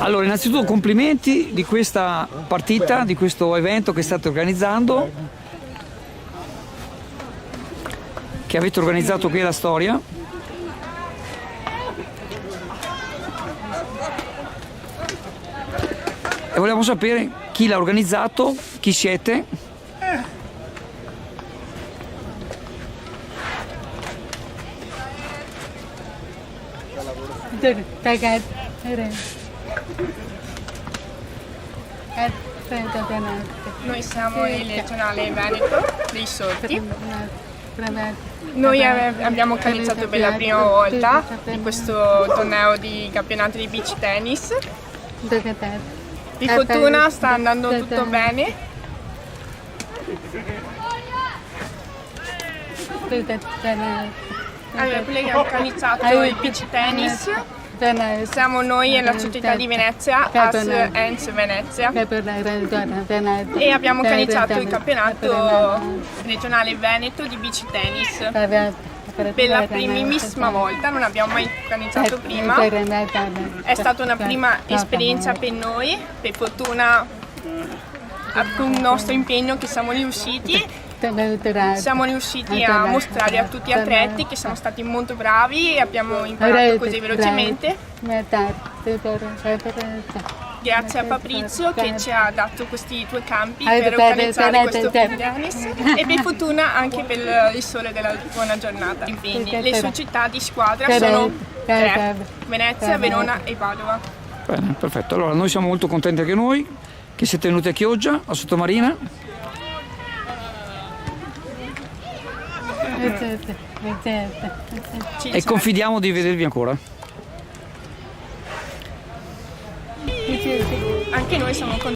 Allora, innanzitutto complimenti di questa partita, di questo evento che state organizzando, che avete organizzato qui alla Storia. E vogliamo sapere chi l'ha organizzato, chi siete. Noi siamo il regionale Veneto dei Sordi. Noi abbiamo organizzato per la prima volta in questo torneo di campionato di beach tennis. Di fortuna sta andando tutto bene. Allora, quelli che hanno organizzato il beach tennis siamo noi e la società di Venezia, AS ENS Venezia, e abbiamo organizzato il campionato regionale Veneto di beach tennis per la primissima volta, non abbiamo mai organizzato prima, è stata una prima esperienza per noi, per fortuna con il nostro impegno che siamo riusciti a mostrare a tutti gli atleti che siamo stati molto bravi e abbiamo imparato così velocemente. Grazie a Fabrizio che ci ha dato questi 2 campi per organizzare questo tennis e per fortuna anche per il sole della buona giornata. Quindi le società di squadra sono 3: Venezia, Verona e Padova. Bene, perfetto. Allora, noi siamo molto contenti anche noi che siete venuti a Chioggia, a Sottomarina. E confidiamo di vedervi ancora. Anche noi siamo contenti.